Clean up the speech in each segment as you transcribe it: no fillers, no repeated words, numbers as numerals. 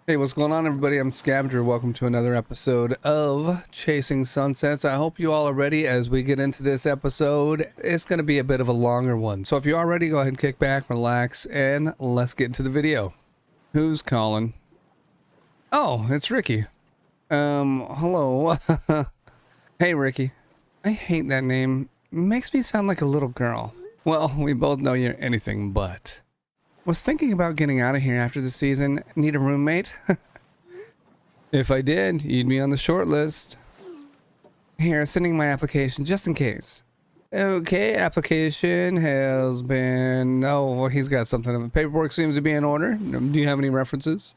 Hey, what's going on, everybody? I'm Scavenger. Welcome to another episode of Chasing Sunsets. I hope you all are ready as we get into this episode. It's going to be a bit of a longer one. So if you are ready, go ahead and kick back, relax, and let's get into the video. Who's calling? Oh, it's Ricky. Hello. Hey, Ricky. I hate that name. Makes me sound like a little girl. Well, we both know you're anything but. Was thinking about getting out of here after the season. Need a roommate? If I did, you'd be on the short list. Here, sending my application just in case. Okay, application has been... Oh, well, he's got something. Paperwork seems to be in order. Do you have any references?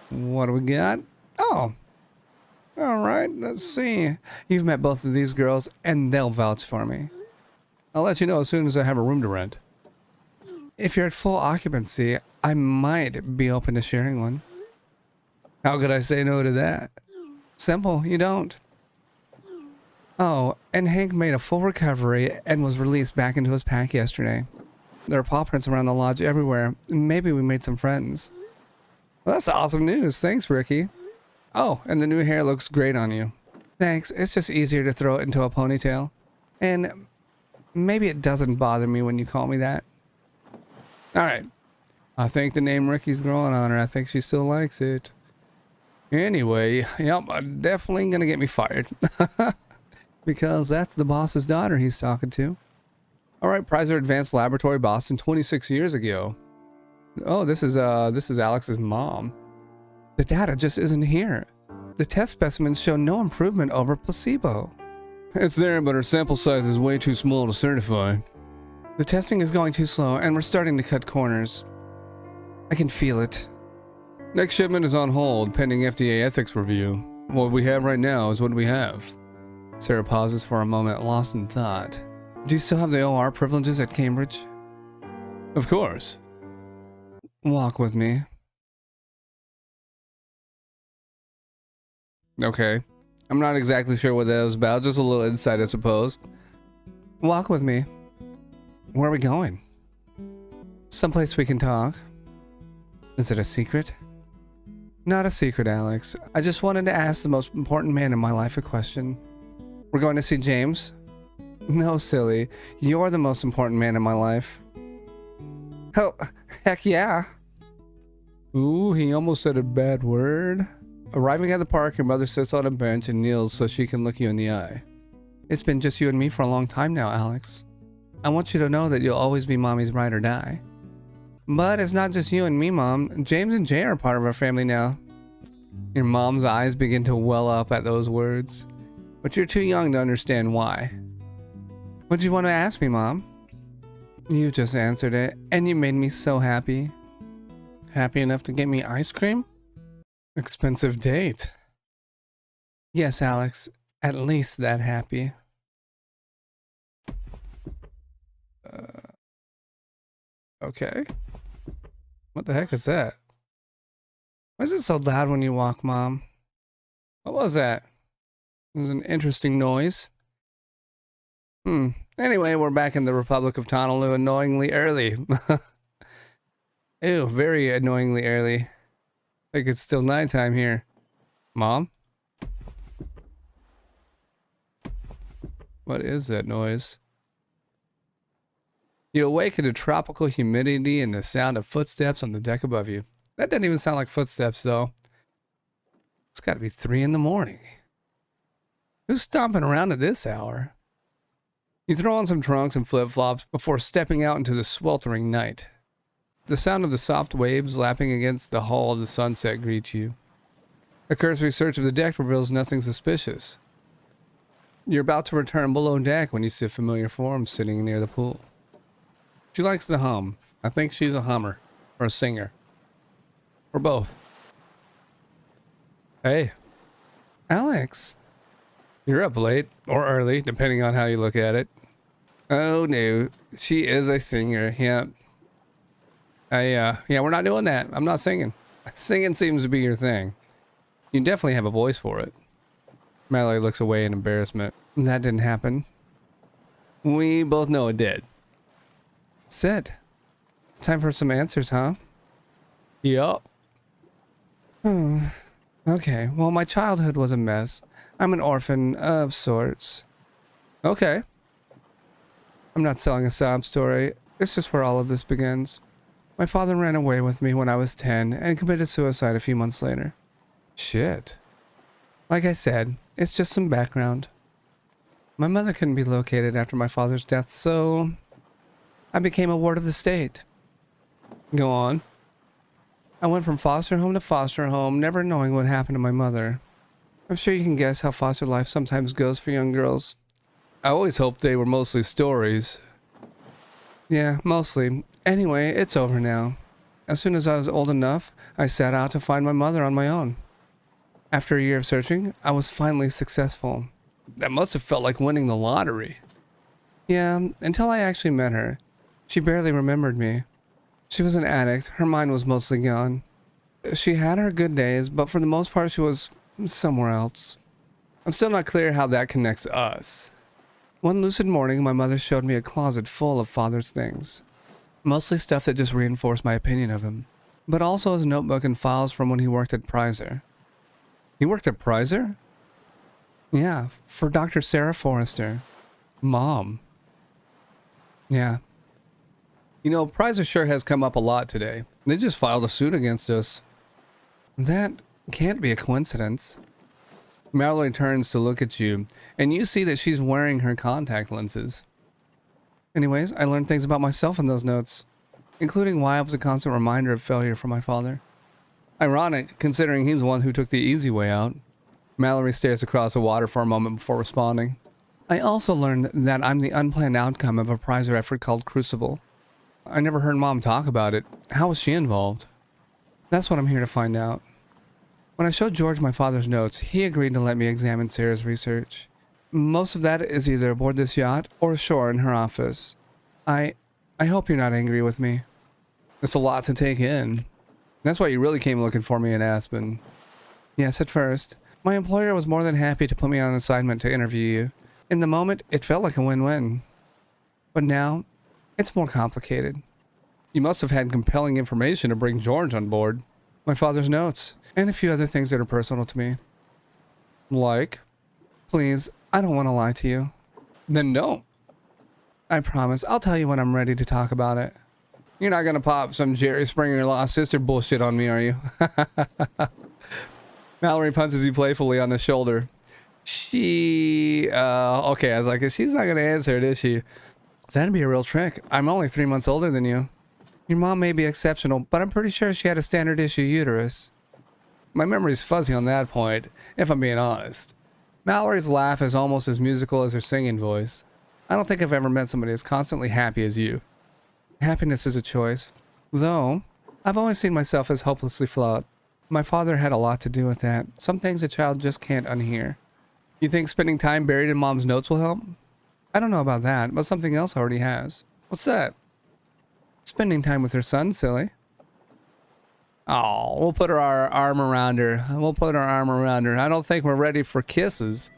What do we got? Oh. All right, let's see. You've met both of these girls, and they'll vouch for me. I'll let you know as soon as I have a room to rent. If you're at full occupancy, I might be open to sharing one. How could I say no to that? Simple, you don't. Oh, and Hank made a full recovery and was released back into his pack yesterday. There are paw prints around the lodge everywhere. Maybe we made some friends. Well, that's awesome news. Thanks, Ricky. Oh, and the new hair looks great on you. Thanks. It's just easier to throw it into a ponytail. And maybe it doesn't bother me when you call me that. All right. I think the name Ricky's growing on her. I think she still likes it. Anyway, yep, definitely gonna get me fired. Because that's the boss's daughter he's talking to. All right, Prizer Advanced Laboratory, Boston, 26 years ago. Oh, this is Alex's mom. The data just isn't here. The test specimens show no improvement over placebo. It's there, but her sample size is way too small to certify. The testing is going too slow, and we're starting to cut corners. I can feel it. Next shipment is on hold, pending FDA ethics review. What we have right now is what we have. Sarah pauses for a moment, lost in thought. Do you still have the OR privileges at Cambridge? Of course. Walk with me. Okay. I'm not exactly sure what that was about, just a little insight, I suppose. Walk with me. Where are we going? Someplace we can talk. Is it a secret? Not a secret, Alex. I just wanted to ask the most important man in my life a question. We're going to see James? No, silly. You're the most important man in my life. Oh, heck yeah. Ooh, he almost said a bad word. Arriving at the park, your mother sits on a bench and kneels so she can look you in the eye. It's been just you and me for a long time now, Alex. I want you to know that you'll always be Mommy's ride or die. But it's not just you and me, Mom. James and Jay are part of our family now. Your mom's eyes begin to well up at those words. But you're too young to understand why. What'd you want to ask me, Mom? You just answered it, and you made me so happy. Happy enough to get me ice cream? Expensive date. Yes, Alex. At least that happy. Okay. What the heck is that? Why is it so loud when you walk, Mom? What was that? It was an interesting noise. Anyway, we're back in the Republic of Honolulu annoyingly early. Ew, very annoyingly early. Like it's still nighttime here. Mom? What is that noise? You awaken to tropical humidity and the sound of footsteps on the deck above you. That doesn't even sound like footsteps, though. It's got to be 3 in the morning. Who's stomping around at this hour? You throw on some trunks and flip-flops before stepping out into the sweltering night. The sound of the soft waves lapping against the hull of the sunset greets you. A cursory search of the deck reveals nothing suspicious. You're about to return below deck when you see a familiar form sitting near the pool. She likes to hum. I think she's a hummer. Or a singer. Or both. Hey. Alex. You're up late. Or early, depending on how you look at it. Oh no. She is a singer. Yeah. Yeah, we're not doing that. I'm not singing. Singing seems to be your thing. You definitely have a voice for it. Mallory looks away in embarrassment. That didn't happen. We both know it did. Sit. Time for some answers, huh? Yup. Hmm. Okay, well, my childhood was a mess. I'm an orphan of sorts. Okay. I'm not selling a sob story. It's just where all of this begins. My father ran away with me when I was 10 and committed suicide a few months later. Shit. Like I said, it's just some background. My mother couldn't be located after my father's death, so I became a ward of the state. Go on. I went from foster home to foster home, never knowing what happened to my mother. I'm sure you can guess how foster life sometimes goes for young girls. I always hoped they were mostly stories. Yeah, mostly. Anyway, it's over now. As soon as I was old enough, I set out to find my mother on my own. After a year of searching, I was finally successful. That must have felt like winning the lottery. Yeah, until I actually met her. She barely remembered me. She was an addict. Her mind was mostly gone. She had her good days, but for the most part, she was somewhere else. I'm still not clear how that connects us. One lucid morning, my mother showed me a closet full of father's things. Mostly stuff that just reinforced my opinion of him. But also his notebook and files from when he worked at Prizer. He worked at Prizer? Yeah, for Dr. Sarah Forrester. Mom. Yeah. You know, Prizer sure has come up a lot today. They just filed a suit against us. That can't be a coincidence. Mallory turns to look at you, and you see that she's wearing her contact lenses. Anyways, I learned things about myself in those notes, including why I was a constant reminder of failure for my father. Ironic, considering he's the one who took the easy way out. Mallory stares across the water for a moment before responding. I also learned that I'm the unplanned outcome of a Prizer effort called Crucible. I never heard Mom talk about it. How was she involved? That's what I'm here to find out. When I showed George my father's notes, he agreed to let me examine Sarah's research. Most of that is either aboard this yacht or ashore in her office. I hope you're not angry with me. It's a lot to take in. That's why you really came looking for me in Aspen. Yes, at first. My employer was more than happy to put me on assignment to interview you. In the moment, it felt like a win-win. But now, it's more complicated. You must have had compelling information to bring George on board. My father's notes, and a few other things that are personal to me. Like? Please, I don't want to lie to you. Then don't. I promise, I'll tell you when I'm ready to talk about it. You're not gonna pop some Jerry Springer lost sister bullshit on me, are you? Mallory punches you playfully on the shoulder. Okay, I was like, she's not gonna answer it, is she? That'd be a real trick. I'm only 3 months older than you. Your mom may be exceptional, but I'm pretty sure she had a standard issue uterus. My memory's fuzzy on that point, if I'm being honest. Mallory's laugh is almost as musical as her singing voice. I don't think I've ever met somebody as constantly happy as you. Happiness is a choice. Though, I've always seen myself as hopelessly flawed. My father had a lot to do with that. Some things a child just can't unhear. You think spending time buried in Mom's notes will help? I don't know about that, but something else already has. What's that? Spending time with her son, silly. Oh, we'll put our arm around her. I don't think we're ready for kisses.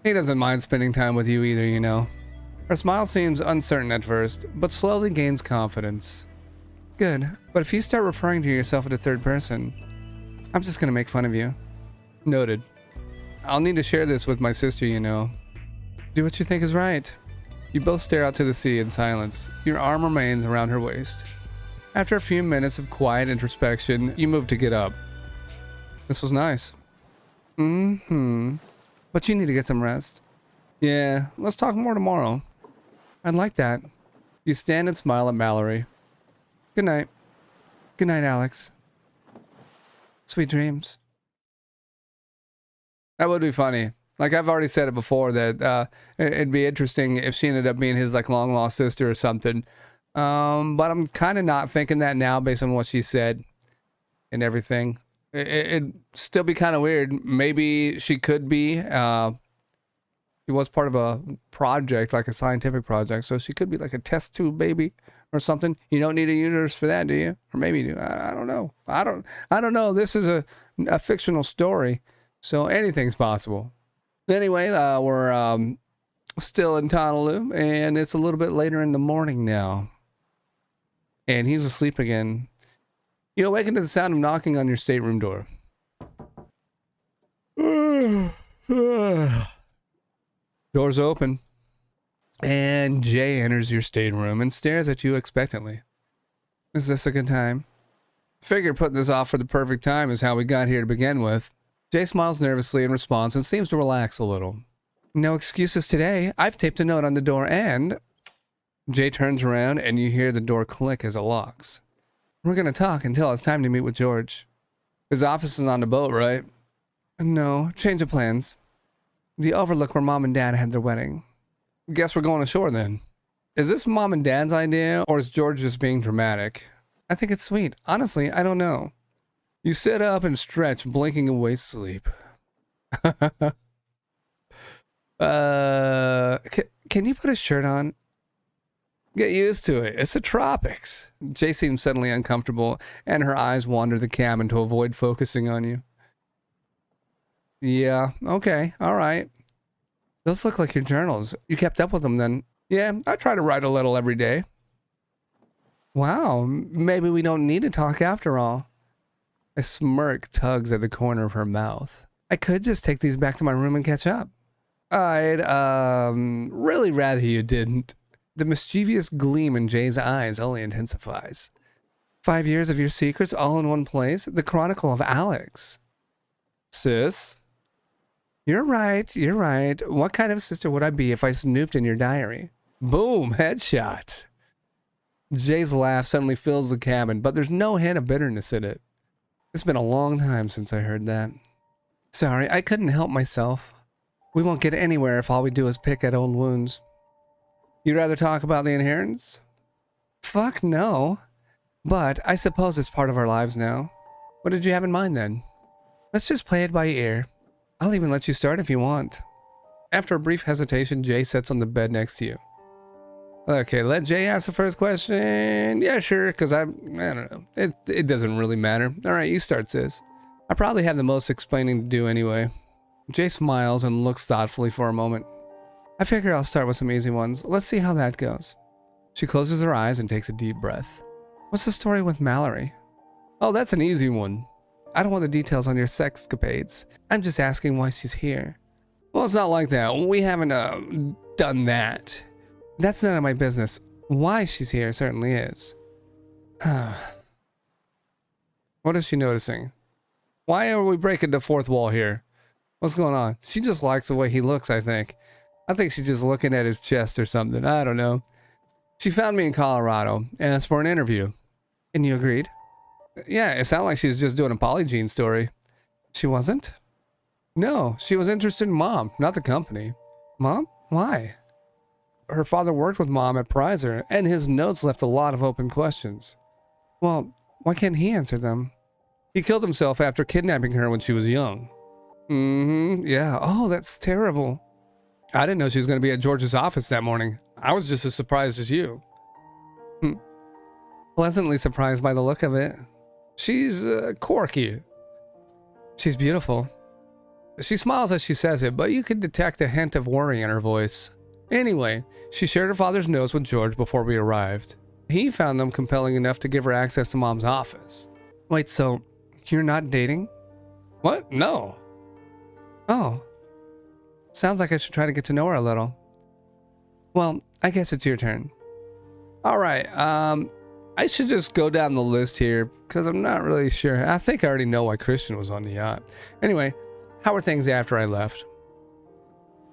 He doesn't mind spending time with you either, you know. Her smile seems uncertain at first, but slowly gains confidence. Good, but if you start referring to yourself in the third person, I'm just gonna make fun of you. Noted. I'll need to share this with my sister, you know. Do what you think is right. You both stare out to the sea in silence. Your arm remains around her waist. After a few minutes of quiet introspection, you move to get up. This was nice. But you need to get some rest. Yeah, let's talk more tomorrow. I'd like that. You stand and smile at Mallory. Good night. Good night, Alex. Sweet dreams. That would be funny. Like, I've already said it before that it'd be interesting if she ended up being his, like, long-lost sister or something. But I'm kind of not thinking that now based on what she said and everything. It'd still be kind of weird. Maybe she could be. She was part of a project, like a scientific project, so she could be like a test tube baby or something. You don't need a uterus for that, do you? Or maybe you do. I don't know. I don't know. This is a fictional story, so anything's possible. Anyway, we're still in Honolulu, and it's a little bit later in the morning now. And he's asleep again. You awaken to the sound of knocking on your stateroom door. Doors open, and Jay enters your stateroom and stares at you expectantly. Is this a good time? Figured putting this off for the perfect time is how we got here to begin with. Jay smiles nervously in response and seems to relax a little. No excuses today. I've taped a note on the door and... Jay turns around and you hear the door click as it locks. We're gonna talk until it's time to meet with George. His office is on the boat, right? No, change of plans. The overlook where Mom and Dad had their wedding. Guess we're going ashore then. Is this Mom and Dad's idea, or is George just being dramatic? I think it's sweet. Honestly, I don't know. You sit up and stretch, blinking away sleep. Can you put a shirt on? Get used to it. It's the tropics. Jay seems suddenly uncomfortable, and her eyes wander the cabin to avoid focusing on you. Yeah, okay, all right. Those look like your journals. You kept up with them then? Yeah, I try to write a little every day. Wow, maybe we don't need to talk after all. A smirk tugs at the corner of her mouth. I could just take these back to my room and catch up. I'd, really rather you didn't. The mischievous gleam in Jay's eyes only intensifies. 5 years of your secrets all in one place? The Chronicle of Alex. Sis? You're right, you're right. What kind of sister would I be if I snooped in your diary? Boom, headshot. Jay's laugh suddenly fills the cabin, but there's no hint of bitterness in it. It's been a long time since I heard that. Sorry, I couldn't help myself. We won't get anywhere if all we do is pick at old wounds. You'd rather talk about the inheritance? Fuck no. But I suppose it's part of our lives now. What did you have in mind then? Let's just play it by ear. I'll even let you start if you want. After a brief hesitation, Jay sits on the bed next to you. Okay, let Jay ask the first question. Yeah, sure, because I don't know. It doesn't really matter. All right, you start, sis. I probably have the most explaining to do anyway. Jay smiles and looks thoughtfully for a moment. I figure I'll start with some easy ones. Let's see how that goes. She closes her eyes and takes a deep breath. What's the story with Mallory? Oh, that's an easy one. I don't want the details on your sexcapades. I'm just asking why she's here. Well, it's not like that. We haven't, done that. That's none of my business. Why she's here certainly is. What is she noticing? Why are we breaking the fourth wall here? What's going on? She just likes the way he looks, I think. I think she's just looking at his chest or something. I don't know. She found me in Colorado and asked for an interview. And you agreed? Yeah, it sounded like she was just doing a Polygene story. She wasn't? No, she was interested in Mom, not the company. Mom? Why? Her father worked with Mom at Prizer, and his notes left a lot of open questions. Well, why can't he answer them? He killed himself after kidnapping her when she was young. Yeah. Oh, that's terrible. I didn't know she was going to be at George's office that morning. I was just as surprised as you. Pleasantly surprised by the look of it. She's quirky. She's beautiful. She smiles as she says it, but you can detect a hint of worry in her voice. Anyway, she shared her father's notes with George before we arrived. He found them compelling enough to give her access to Mom's office. Wait, so you're not dating? What? No. Oh. Sounds like I should try to get to know her a little. Well, I guess it's your turn. Alright, I should just go down the list here, because I'm not really sure. I think I already know why Christian was on the yacht. Anyway, how were things after I left?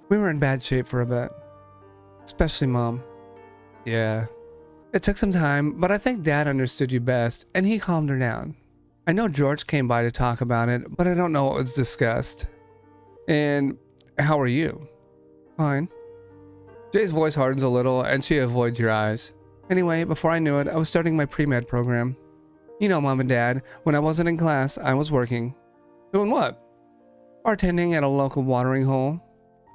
We were in bad shape for a bit. Especially Mom. Yeah. It took some time, but I think Dad understood you best, and he calmed her down. I know George came by to talk about it, but I don't know what was discussed. And how are you? Fine. Jay's voice hardens a little, and she avoids your eyes. Anyway, before I knew it, I was starting my pre-med program. You know, Mom and Dad, when I wasn't in class, I was working. Doing what? Bartending at a local watering hole.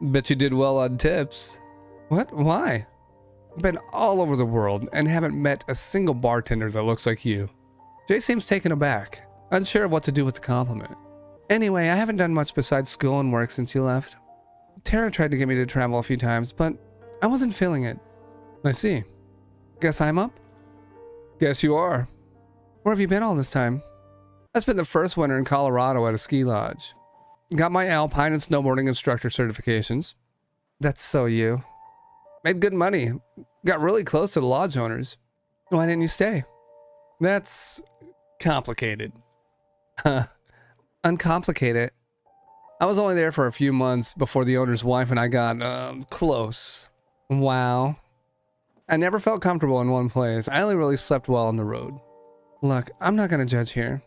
Bet you did well on tips. What? Why? I've been all over the world and haven't met a single bartender that looks like you. Jay seems taken aback, unsure of what to do with the compliment. Anyway, I haven't done much besides school and work since you left. Tara tried to get me to travel a few times, but I wasn't feeling it. I see. Guess I'm up? Guess you are. Where have you been all this time? I spent the first winter in Colorado at a ski lodge. Got my alpine and snowboarding instructor certifications. That's so you. Made good money. Got really close to the lodge owners. Why didn't you stay? That's complicated. Uncomplicated. I was only there for a few months before the owner's wife and I got close. Wow. I never felt comfortable in one place. I only really slept well on the road. Look, I'm not gonna judge here,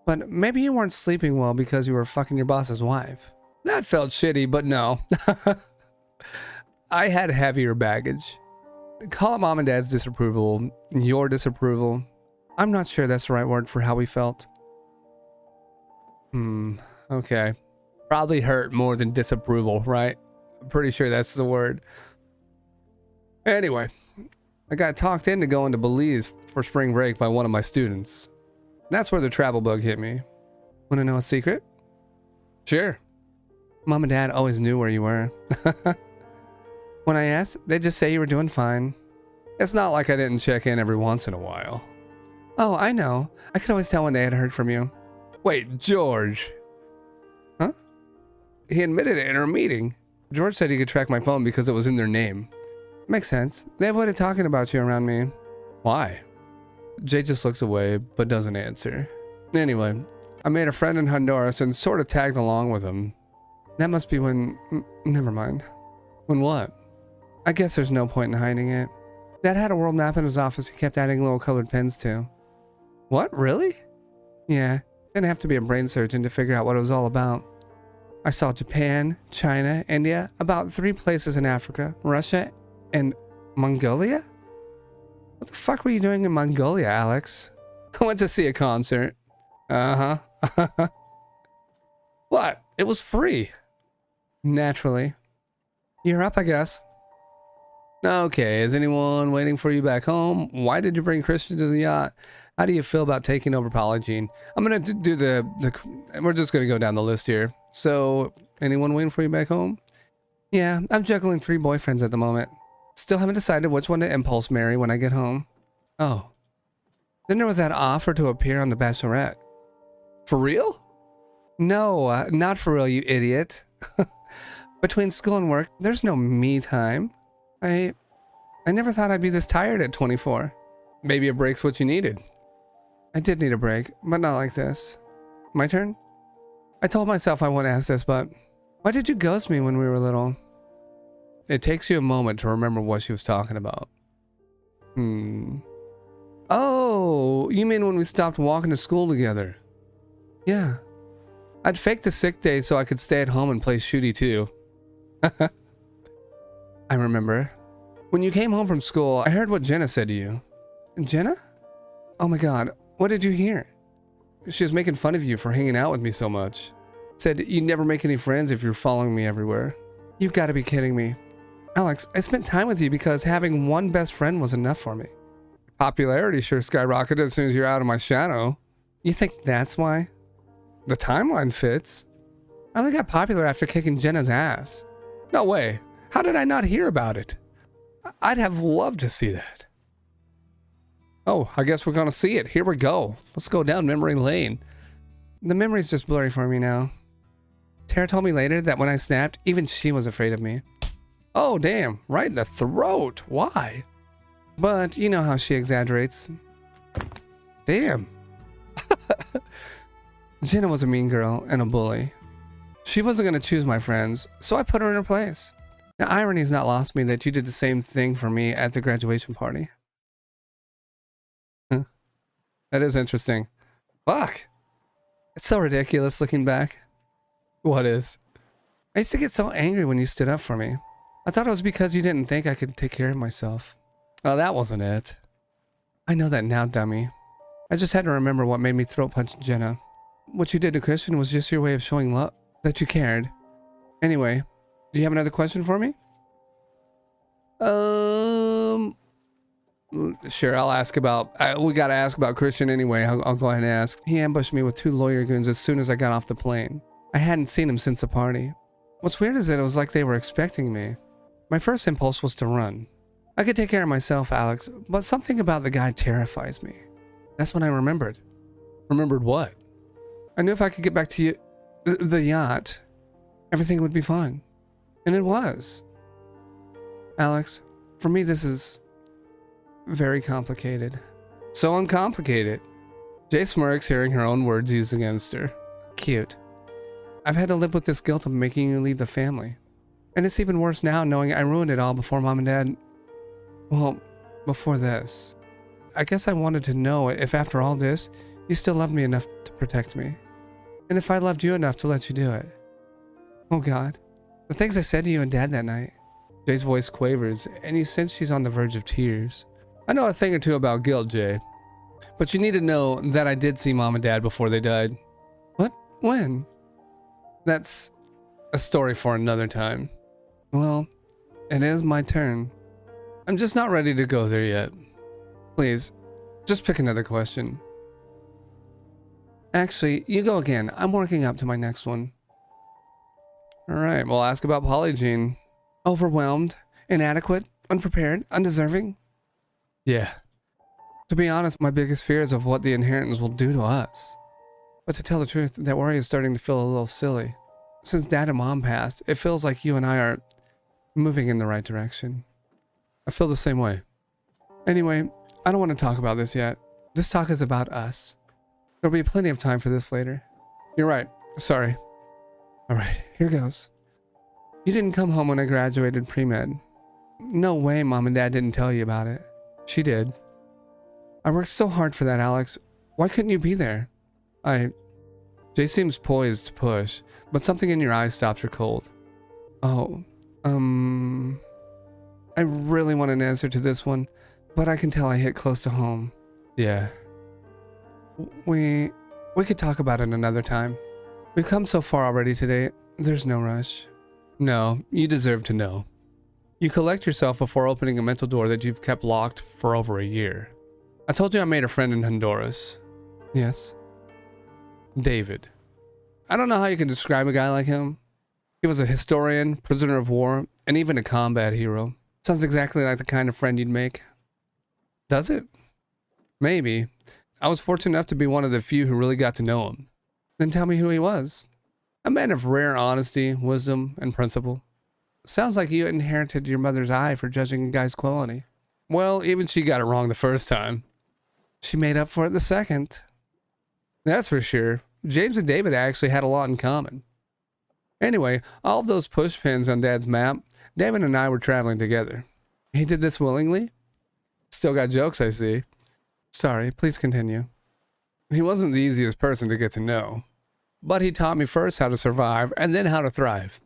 but maybe you weren't sleeping well because you were fucking your boss's wife. That felt shitty, but no. I had heavier baggage. Call it mom and dad's disapproval, your disapproval. I'm not sure that's the right word for how we felt. Okay. Probably hurt more than disapproval, right? I'm pretty sure that's the word. Anyway, I got talked into going to Belize for spring break by one of my students. That's where the travel bug hit me. Want to know a secret? Sure. Mom and dad always knew where you were. When I asked, they'd just say you were doing fine. It's not like I didn't check in every once in a while. Oh, I know. I could always tell when they had heard from you. Wait, George. Huh? He admitted it in our meeting. George said he could track my phone because it was in their name. Makes sense. They avoided talking about you around me. Why? Jay just looks away, but doesn't answer. Anyway, I made a friend in Honduras and sort of tagged along with him. That must be when... Never mind. When what? I guess there's no point in hiding it. Dad had a world map in his office he kept adding little colored pins to. What? Really? Yeah. Didn't have to be a brain surgeon to figure out what it was all about. I saw Japan, China, India, about 3 places in Africa, Russia, and Mongolia? What the fuck were you doing in Mongolia, Alex? I went to see a concert. Uh-huh. What? It was free. Naturally. You're up, I guess. Okay, is anyone waiting for you back home? Why did you bring Christian to the yacht? How do you feel about taking over Polygene? I'm gonna do we're just gonna go down the list here. So, anyone waiting for you back home? Yeah, I'm juggling 3 boyfriends at the moment. Still haven't decided which one to impulse marry when I get home. Oh. Then there was that offer to appear on The Bachelorette. For real? No, not for real, you idiot. Between school and work, there's no me time. I never thought I'd be this tired at 24. Maybe a break's what you needed. I did need a break, but not like this. My turn? I told myself I wouldn't ask this, but why did you ghost me when we were little? It takes you a moment to remember what she was talking about. Oh, you mean when we stopped walking to school together? Yeah. I'd fake the sick day so I could stay at home and play shooty too. I remember. When you came home from school, I heard what Jenna said to you. Jenna? Oh my god, what did you hear? She was making fun of you for hanging out with me so much. Said you'd never make any friends if you're following me everywhere. You've got to be kidding me. Alex, I spent time with you because having one best friend was enough for me. Popularity sure skyrocketed as soon as you're out of my shadow. You think that's why? The timeline fits. I only got popular after kicking Jenna's ass. No way. How did I not hear about it? I'd have loved to see that. Oh, I guess we're gonna see it. Here we go. Let's go down memory lane. The memory's just blurry for me now. Tara told me later that when I snapped, even she was afraid of me. Oh, damn. Right in the throat. Why? But you know how she exaggerates. Damn. Jenna was a mean girl and a bully. She wasn't going to choose my friends, so I put her in her place. The irony's not lost me that you did the same thing for me at the graduation party. Huh. That is interesting. Fuck. It's so ridiculous looking back. What is? I used to get so angry when you stood up for me. I thought it was because you didn't think I could take care of myself. Oh, that wasn't it. I know that now, dummy. I just had to remember what made me throat punch Jenna. What you did to Christian was just your way of showing love, that you cared. Anyway, do you have another question for me? Sure, I'll ask about... we gotta ask about Christian anyway. I'll go ahead and ask. He ambushed me with 2 lawyer goons as soon as I got off the plane. I hadn't seen him since the party. What's weird is that it was like they were expecting me. My first impulse was to run. I could take care of myself, Alex, but something about the guy terrifies me. That's when I remembered. Remembered what? I knew if I could get back to you... the yacht. everything would be fine. And it was. Alex, for me this is very complicated. So uncomplicated. Jay smirks, hearing her own words used against her. Cute. I've had to live with this guilt of making you leave the family. And it's even worse now knowing I ruined it all before Mom and Dad... Well, before this. I guess I wanted to know if after all this, you still loved me enough to protect me. And if I loved you enough to let you do it. Oh God. The things I said to you and Dad that night. Jay's voice quavers, and you sense she's on the verge of tears. I know a thing or two about guilt, Jay. But you need to know that I did see Mom and Dad before they died. What? When? That's a story for another time. Well, it is my turn. I'm just not ready to go there yet. Please, just pick another question. Actually, you go again. I'm working up to my next one. Alright, we'll ask about Polygene. Overwhelmed, inadequate, unprepared, undeserving? Yeah. To be honest, my biggest fear is of what the inheritance will do to us. But to tell the truth, that worry is starting to feel a little silly. Since Dad and Mom passed, it feels like you and I are moving in the right direction. I feel the same way. Anyway, I don't want to talk about this yet. This talk is about us. There'll be plenty of time for this later. You're right. Sorry. Alright, here goes. You didn't come home when I graduated pre-med. No way Mom and Dad didn't tell you about it. She did. I worked so hard for that, Alex. Why couldn't you be there? Jay seems poised to push, but something in your eyes stops her cold. Oh, I really want an answer to this one, but I can tell I hit close to home. Yeah. We could talk about it another time. We've come so far already today, there's no rush. No, you deserve to know. You collect yourself before opening a mental door that you've kept locked for over a year. I told you I made a friend in Honduras. Yes. David. I don't know how you can describe a guy like him. He was a historian, prisoner of war, and even a combat hero. Sounds exactly like the kind of friend you'd make. Does it? Maybe. I was fortunate enough to be one of the few who really got to know him. Then tell me who he was. A man of rare honesty, wisdom, and principle. Sounds like you inherited your mother's eye for judging a guy's quality. Well, even she got it wrong the first time. She made up for it the second. That's for sure. James and David actually had a lot in common. Anyway, all of those push pins on Dad's map, David and I were traveling together. He did this willingly? Still got jokes, I see. Sorry, please continue. He wasn't the easiest person to get to know. But he taught me first how to survive, and then how to thrive.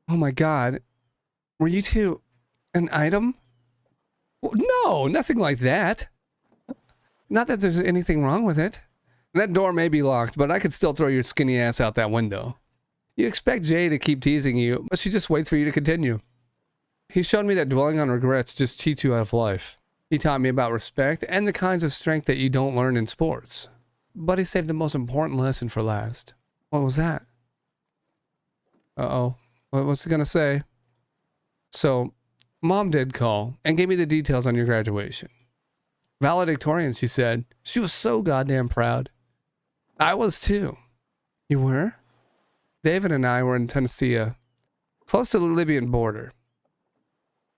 Oh my God. Were you two an item? No, nothing like that. Not that there's anything wrong with it. That door may be locked, but I could still throw your skinny ass out that window. You expect Jay to keep teasing you, but she just waits for you to continue. He showed me that dwelling on regrets just cheats you out of life. He taught me about respect and the kinds of strength that you don't learn in sports. But he saved the most important lesson for last. What was that? Uh-oh. What's he gonna say? So, Mom did call and gave me the details on your graduation. Valedictorian, she said. She was so goddamn proud. I was too. You were? David and I were in Tennessee, close to the Libyan border.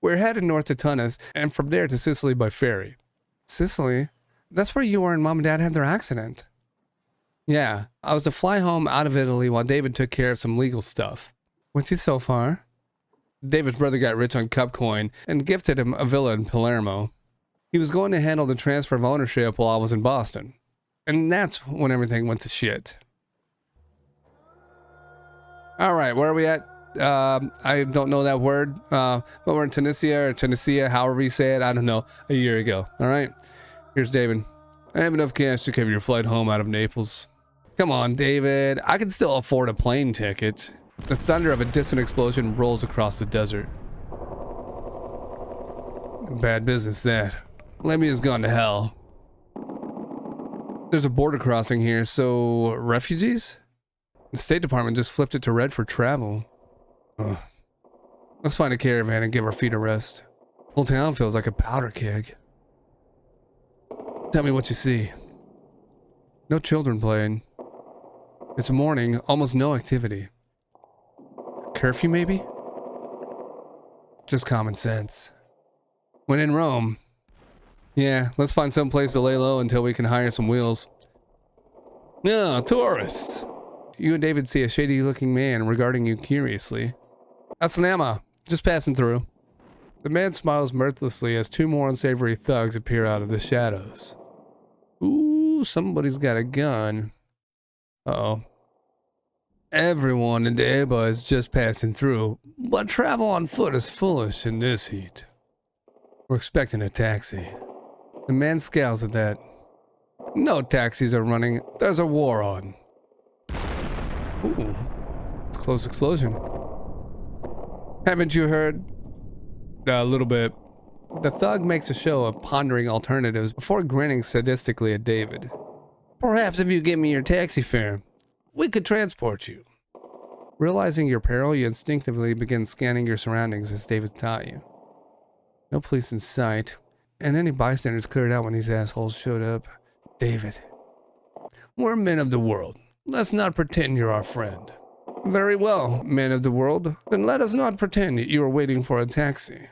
We're headed north to Tunis and from there to Sicily by ferry. Sicily? That's where you were and Mom and Dad had their accident. Yeah, I was to fly home out of Italy while David took care of some legal stuff. What's he so far? David's brother got rich on cup coin and gifted him a villa in Palermo. He was going to handle the transfer of ownership while I was in Boston. And that's when everything went to shit. Alright, where are we at? I don't know that word. But we're in Tennessee, however you say it. I don't know. A year ago. Alright. Here's David. I have enough cash to cover your flight home out of Naples. Come on, David. I can still afford a plane ticket. The thunder of a distant explosion rolls across the desert. Bad business, that. Libya's gone to hell. There's a border crossing here, so refugees? The State Department just flipped it to red for travel. Ugh. Let's find a caravan and give our feet a rest. Whole town feels like a powder keg. Tell me what you see. No children playing. It's morning, almost no activity. curfew, maybe? Just common sense. When in Rome. Yeah, let's find some place to lay low until we can hire some wheels. Yeah, tourists. You and David see a shady-looking man regarding you curiously. That's Nama, just passing through. The man smiles mirthlessly as two more unsavory thugs appear out of the shadows. Ooh, somebody's got a gun. Uh-oh. Everyone in Deba is just passing through, but travel on foot is foolish in this heat. We're expecting a taxi. The man scowls at that. No taxis are running. There's a war on. Ooh, it's a close explosion. Haven't you heard? A little bit. The thug makes a show of pondering alternatives before grinning sadistically at David. Perhaps if you give me your taxi fare, we could transport you. Realizing your peril, you instinctively begin scanning your surroundings as David taught you. No police in sight, and any bystanders cleared out when these assholes showed up. David. We're men of the world. Let's not pretend you're our friend. Very well, men of the world. Then let us not pretend you are waiting for a taxi.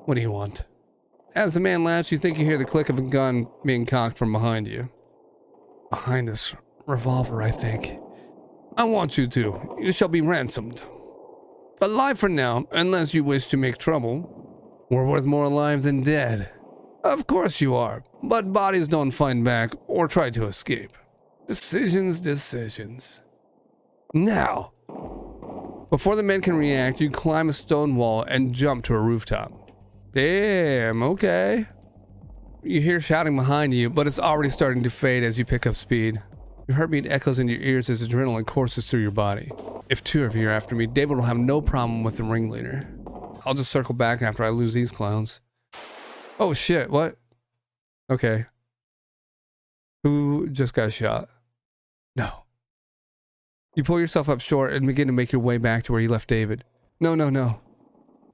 What do you want? As the man laughs, you think you hear the click of a gun being cocked from behind you. Behind us. Revolver, I think. I want you to. You shall be ransomed. Alive for now, unless you wish to make trouble. We're worth more alive than dead. Of course you are, but bodies don't fight back or try to escape. Decisions. Now. Before the men can react, you climb a stone wall and jump to a rooftop. Damn, okay. You hear shouting behind you, but it's already starting to fade as you pick up speed. Your heartbeat echoes in your ears as adrenaline courses through your body. If two of you are after me, David will have no problem with the ringleader. I'll just circle back after I lose these clowns. Oh shit, what? Okay. Who just got shot? No. You pull yourself up short and begin to make your way back to where you left David. No.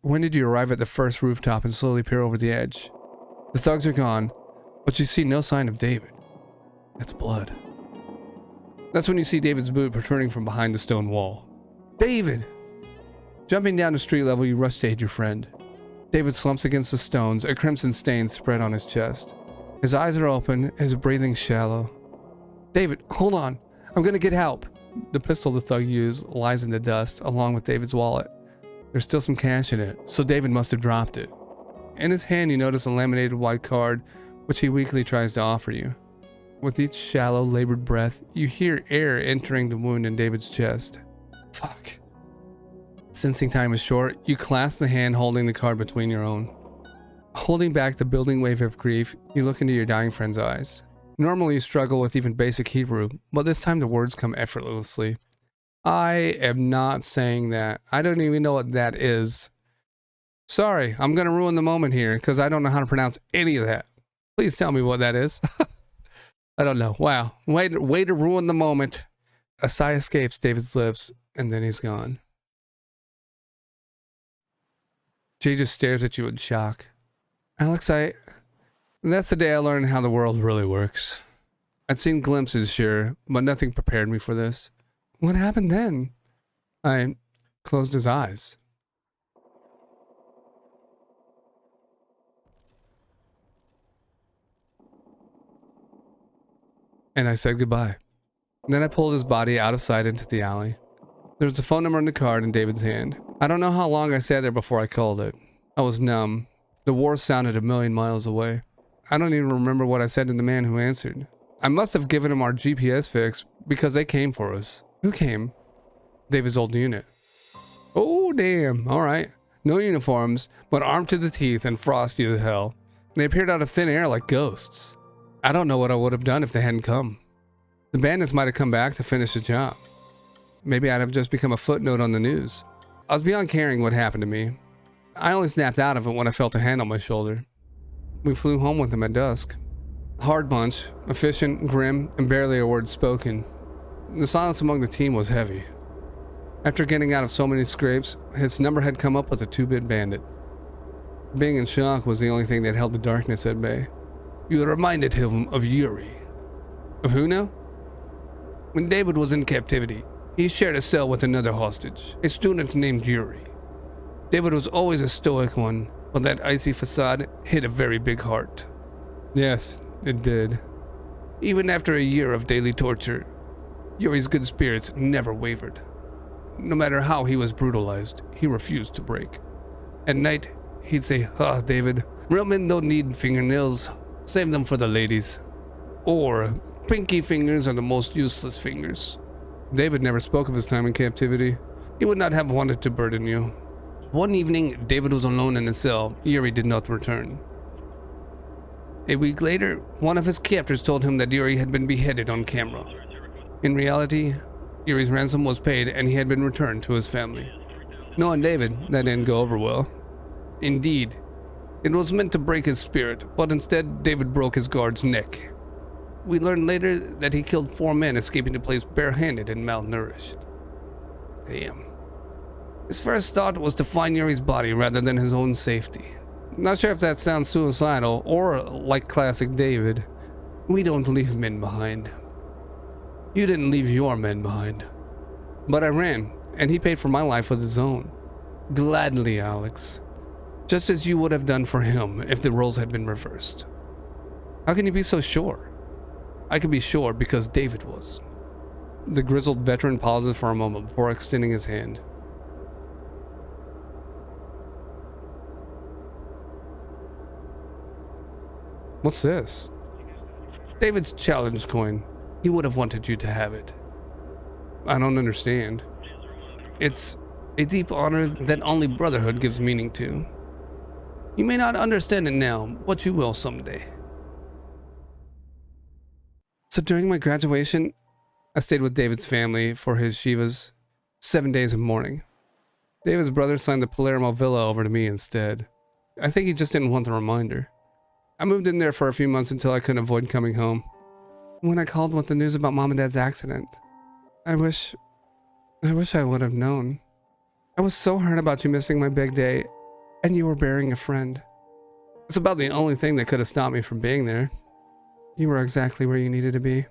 When did you arrive at the first rooftop and slowly peer over the edge? The thugs are gone, but you see no sign of David. That's blood. That's when you see David's boot protruding from behind the stone wall. David! Jumping down to street level, you rush to aid your friend. David slumps against the stones, a crimson stain spread on his chest. His eyes are open, his breathing shallow. David, hold on. I'm gonna get help. The pistol the thug used lies in the dust, along with David's wallet. There's still some cash in it, so David must have dropped it. In his hand, you notice a laminated white card, which he weakly tries to offer you. With each shallow, labored breath, you hear air entering the wound in David's chest. Fuck. Sensing time is short, you clasp the hand holding the card between your own. Holding back the building wave of grief, you look into your dying friend's eyes. Normally you struggle with even basic Hebrew, but this time the words come effortlessly. I am not saying that. I don't even know what that is. Sorry, I'm gonna ruin the moment here, because I don't know how to pronounce any of that. Please tell me what that is. I don't know. Wow. Way to ruin the moment. A sigh escapes David's lips, and then he's gone. Jay just stares at you in shock. Alex, that's the day I learned how the world really works. I'd seen glimpses, sure, but nothing prepared me for this. What happened then? I closed his eyes. And I said goodbye. Then I pulled his body out of sight into the alley. There was a phone number in the card in David's hand. I don't know how long I sat there before I called it. I was numb. The war sounded a million miles away. I don't even remember what I said to the man who answered. I must have given him our GPS fix because they came for us. Who came? David's old unit. Oh, damn. All right. No uniforms, but armed to the teeth and frosty as hell. They appeared out of thin air like ghosts. I don't know what I would have done if they hadn't come. The bandits might have come back to finish the job. Maybe I'd have just become a footnote on the news. I was beyond caring what happened to me. I only snapped out of it when I felt a hand on my shoulder. We flew home with him at dusk. Hard bunch, efficient, grim, and barely a word spoken. The silence among the team was heavy. After getting out of so many scrapes, his number had come up with a 2-bit bandit. Being in shock was the only thing that held the darkness at bay. You reminded him of Yuri. Of who now? When David was in captivity, He shared a cell with another hostage, a student named Yuri. David was always a stoic one, but that icy facade hid a very big heart. Yes, it did. Even after a year of daily torture, Yuri's good spirits never wavered. No matter how he was brutalized, he refused to break. At night, he'd say, David, real men don't need fingernails. Save them for the ladies. Or, pinky fingers are the most useless fingers. David never spoke of his time in captivity. He would not have wanted to burden you. One evening, David was alone in his cell. Yuri did not return. A week later, one of his captors told him that Yuri had been beheaded on camera. In reality, Yuri's ransom was paid and he had been returned to his family. Knowing David, that didn't go over well. Indeed, it was meant to break his spirit, but instead David broke his guard's neck. We learned later that he killed 4 men escaping the place barehanded and malnourished. Damn. His first thought was to find Yuri's body rather than his own safety. Not sure if that sounds suicidal or like classic David. We don't leave men behind. You didn't leave your men behind. But I ran, and he paid for my life with his own. Gladly, Alex. Just as you would have done for him if the roles had been reversed. How can you be so sure? I can be sure because David was. The grizzled veteran pauses for a moment before extending his hand. What's this? David's challenge coin. He would have wanted you to have it. I don't understand. It's a deep honor that only brotherhood gives meaning to. You may not understand it now, but you will someday. So during my graduation, I stayed with David's family for his Shiva's 7 days of mourning. David's brother signed the Palermo villa over to me instead. I think he just didn't want the reminder. I moved in there for a few months until I couldn't avoid coming home. When I called with the news about Mom and Dad's accident, I wish I would have known. I was so hurt about you missing my big day, and you were burying a friend. It's about the only thing that could have stopped me from being there. You were exactly where you needed to be.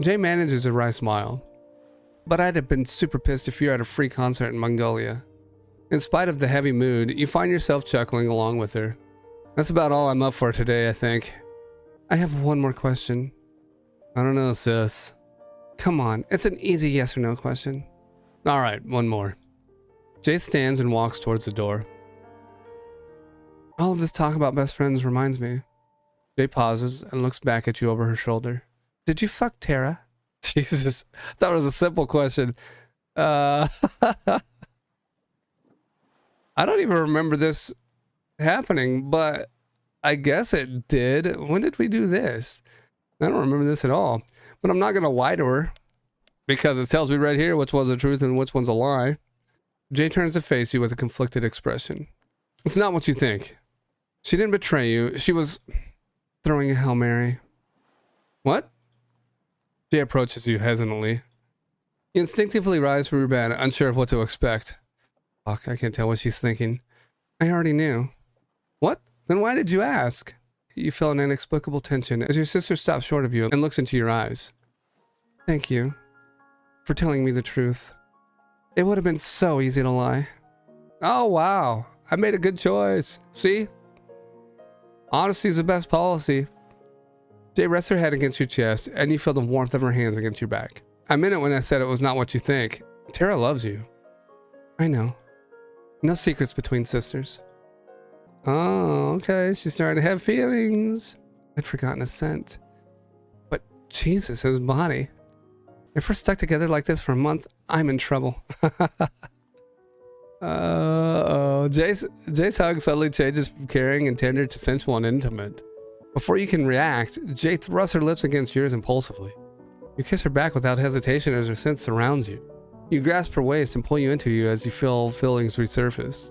Jay manages a wry smile. But I'd have been super pissed if you had a free concert in Mongolia. In spite of the heavy mood, you find yourself chuckling along with her. That's about all I'm up for today, I think. I have one more question. I don't know, sis. Come on, it's an easy yes or no question. Alright, one more. Jay stands and walks towards the door. All of this talk about best friends reminds me. Jay pauses and looks back at you over her shoulder. Did you fuck Tara? Jesus, that was a simple question. I don't even remember this happening, but I guess it did. When did we do this? I don't remember this at all, but I'm not gonna lie to her because it tells me right here which one's the truth and which one's a lie. Jay turns to face you with a conflicted expression. It's not what you think. She didn't betray you. She was throwing a Hail Mary. What? Jay approaches you hesitantly. You instinctively rise from your bed, unsure of what to expect. Fuck, I can't tell what she's thinking. I already knew. What? Then why did you ask? You feel an inexplicable tension as your sister stops short of you and looks into your eyes. Thank you for telling me the truth. It would have been so easy to lie. Oh, wow. I made a good choice. See? Honesty is the best policy. Jay rests her head against your chest, and you feel the warmth of her hands against your back. I meant it when I said it was not what you think. Tara loves you. I know. No secrets between sisters. Oh, okay. She's starting to have feelings. I'd forgotten a scent. But Jesus, his body. If we're stuck together like this for a month, I'm in trouble. Uh-oh. Jay's hug suddenly changes from caring and tender to sensual and intimate. Before you can react, Jay thrusts her lips against yours impulsively. You kiss her back without hesitation as her scent surrounds you. You grasp her waist and pull you into you as you feel feelings resurface.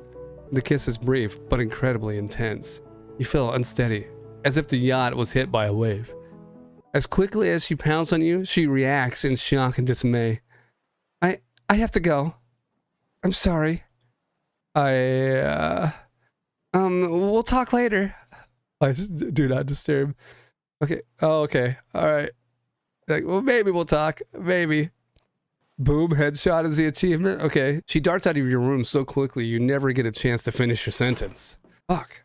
The kiss is brief, but incredibly intense. You feel unsteady, as if the yacht was hit by a wave. As quickly as she pounds on you, she reacts in shock and dismay. I have to go. I'm sorry. We'll talk later. Do not disturb. Okay. Oh, okay. All right. Like, well, maybe we'll talk. Maybe. Boom, headshot is the achievement. Okay. She darts out of your room so quickly you never get a chance to finish your sentence. Fuck.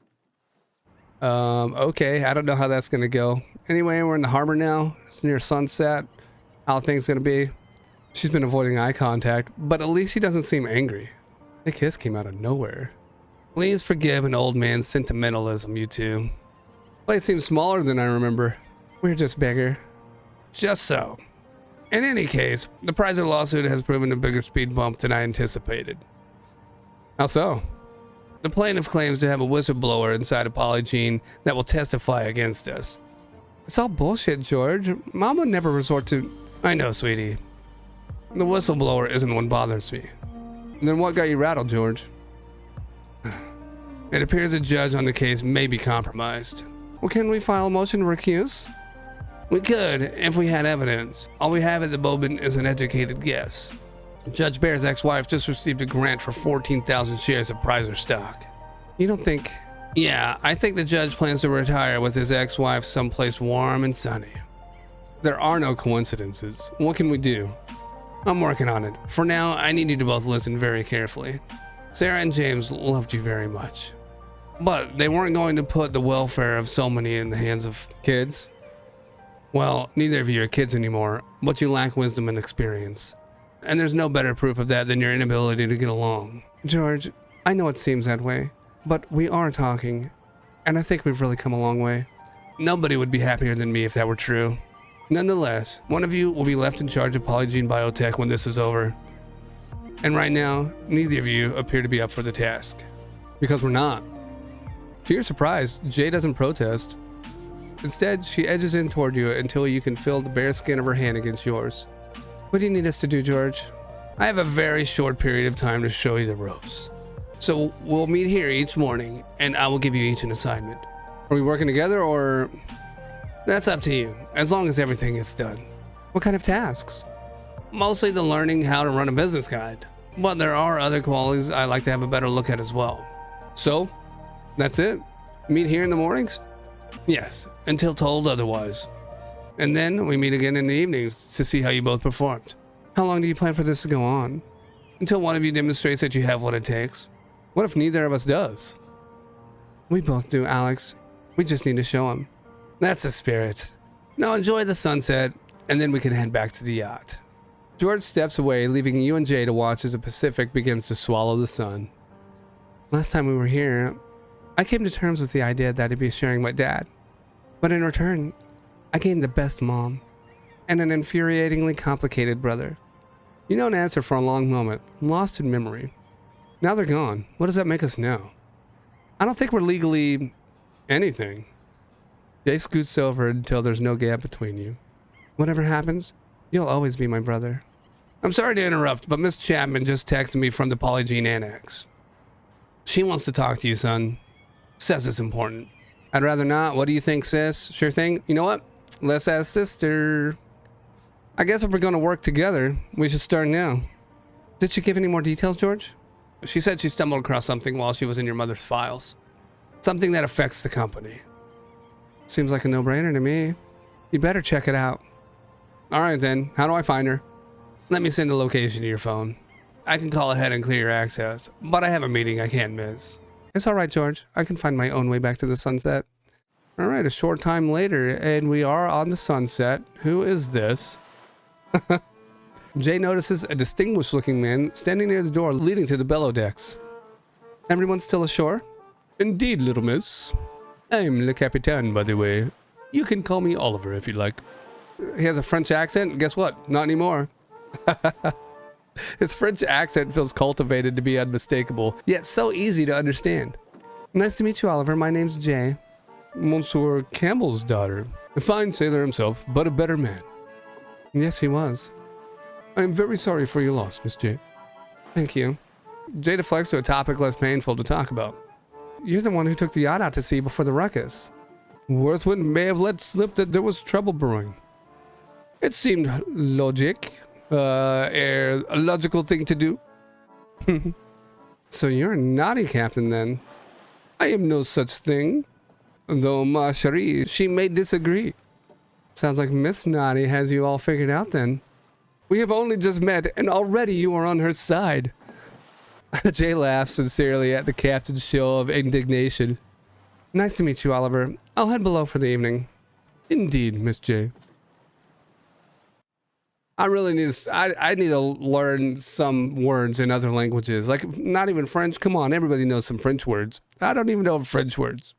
Okay, I don't know how that's gonna go. Anyway, we're in the harbor now. It's near sunset. How are things gonna be? She's been avoiding eye contact, but at least she doesn't seem angry. The kiss came out of nowhere. Please forgive an old man's sentimentalism, you two. Place seems smaller than I remember. We're just bigger. Just so. In any case, the Prizer lawsuit has proven a bigger speed bump than I anticipated. How so? The plaintiff claims to have a whistleblower inside of Polygene that will testify against us. It's all bullshit, George. Mom would never resort to... I know, sweetie. The whistleblower isn't what bothers me. Then what got you rattled, George? It appears a judge on the case may be compromised. Well, can we file a motion to recuse? We could, if we had evidence. All we have at the moment is an educated guess. Judge Bear's ex-wife just received a grant for 14,000 shares of Prizer stock. You don't think... Yeah, I think the judge plans to retire with his ex-wife someplace warm and sunny. There are no coincidences. What can we do? I'm working on it. For now, I need you to both listen very carefully. Sarah and James loved you very much. But they weren't going to put the welfare of so many in the hands of kids. Well, neither of you are kids anymore, but you lack wisdom and experience. And there's no better proof of that than your inability to get along. George, I know it seems that way, but we are talking, and I think we've really come a long way. Nobody would be happier than me if that were true. Nonetheless, one of you will be left in charge of Polygene Biotech when this is over. And right now, neither of you appear to be up for the task. Because we're not. To your surprise, Jay doesn't protest. Instead, she edges in toward you until you can feel the bare skin of her hand against yours. What do you need us to do, George? I have a very short period of time to show you the ropes. So we'll meet here each morning, and I will give you each an assignment. Are we working together, or... That's up to you, as long as everything is done. What kind of tasks? Mostly the learning how to run a business guide. But there are other qualities I'd like to have a better look at as well. So, that's it? Meet here in the mornings? Yes, until told otherwise. And then we meet again in the evenings to see how you both performed. How long do you plan for this to go on? Until one of you demonstrates that you have what it takes. What if neither of us does? We both do, Alex. We just need to show him. That's the spirit. Now enjoy the sunset, and then we can head back to the yacht. George steps away, leaving you and Jay to watch as the Pacific begins to swallow the sun. Last time we were here, I came to terms with the idea that I'd be sharing my dad. But in return, I gained the best mom, and an infuriatingly complicated brother. You don't answer for a long moment, lost in memory. Now they're gone. What does that make us now? I don't think we're legally... anything. Jay scoots over until there's no gap between you. Whatever happens, you'll always be my brother. I'm sorry to interrupt, but Miss Chapman just texted me from the Polygene Annex. She wants to talk to you, son. Says it's important. I'd rather not. What do you think, sis? Sure thing. You know what? Let's ask sister. I guess if we're going to work together, we should start now. Did she give any more details, George? She said she stumbled across something while she was in your mother's files. Something that affects the company. Seems like a no-brainer to me. You better check it out. All right then. How do I find her? Let me send a location to your phone. I can call ahead and clear your access, but I have a meeting I can't miss. It's all right, George. I can find my own way back to the sunset. All right, a short time later, and we are on the sunset. Who is this? Jay notices a distinguished-looking man standing near the door leading to the bellow decks. Everyone still ashore? Indeed, little miss. I'm Le Capitaine, by the way. You can call me Oliver if you like. He has a French accent? Guess what? Not anymore. His French accent feels cultivated to be unmistakable, yet so easy to understand. Nice to meet you, Oliver. My name's Jay. Monsieur Campbell's daughter. A fine sailor himself, but a better man. Yes, he was. I am very sorry for your loss, Miss Jay. Thank you. Jay deflects to a topic less painful to talk about. You're the one who took the yacht out to sea before the ruckus. Worthwood may have let slip that there was trouble brewing. It seemed a logical thing to do. So you're a naughty captain then. I am no such thing. Though ma chérie, she may disagree. Sounds like Miss Naughty has you all figured out then. We have only just met, and already you are on her side. Jay laughs sincerely at the captain's show of indignation. Nice to meet you, Oliver. I'll head below for the evening. Indeed, Miss J. I really need to, I need to learn some words in other languages. Like, not even French. Come on, everybody knows some French words. I don't even know French words.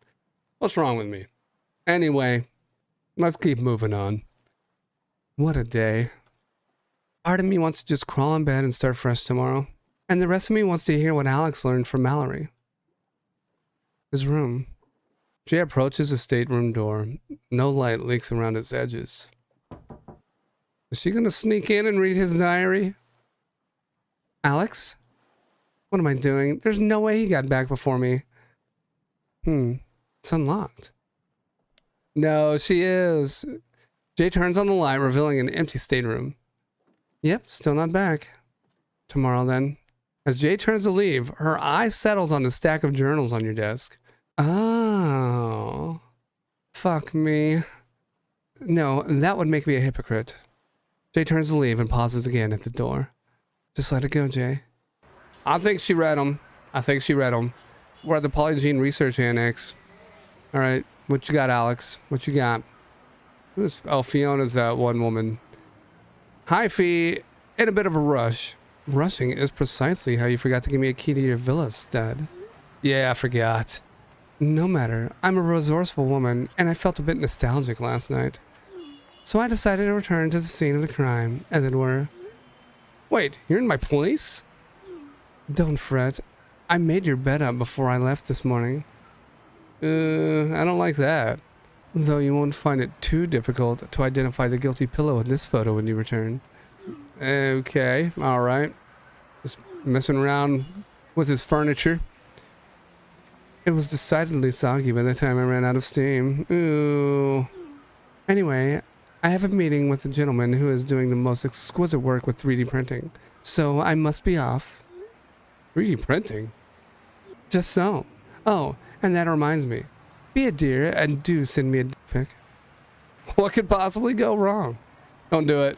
What's wrong with me? Anyway, let's keep moving on. What a day. Part of me wants to just crawl in bed and start fresh tomorrow. And the rest of me wants to hear what Alex learned from Mallory. His room. Jay approaches the stateroom door. No light leaks around its edges. Is she gonna sneak in and read his diary? Alex? What am I doing? There's no way he got back before me. It's unlocked. No, she is. Jay turns on the light, revealing an empty stateroom. Yep, still not back. Tomorrow then. As Jay turns to leave, her eye settles on the stack of journals on your desk. Oh. Fuck me. No, that would make me a hypocrite. Jay turns to leave and pauses again at the door. Just let it go, Jay. I think she read them. We're at the Polygene Research Annex. Alright, what you got, Alex? What you got? Who's... Oh, Fiona's that one woman. Hi, Fee. In a bit of a rush. Rushing is precisely how you forgot to give me a key to your villa, stud. Yeah, I forgot. No matter. I'm a resourceful woman, and I felt a bit nostalgic last night. So I decided to return to the scene of the crime, as it were. Wait, you're in my place? Don't fret. I made your bed up before I left this morning. I don't like that. Though you won't find it too difficult to identify the guilty pillow in this photo when you return. Okay, alright. Just messing around with his furniture. It was decidedly soggy by the time I ran out of steam. Ooh. Anyway, I have a meeting with a gentleman who is doing the most exquisite work with 3D printing. So I must be off. 3D printing? Just so. Oh, and that reminds me. Be a dear and do send me a dick pic. What could possibly go wrong? Don't do it.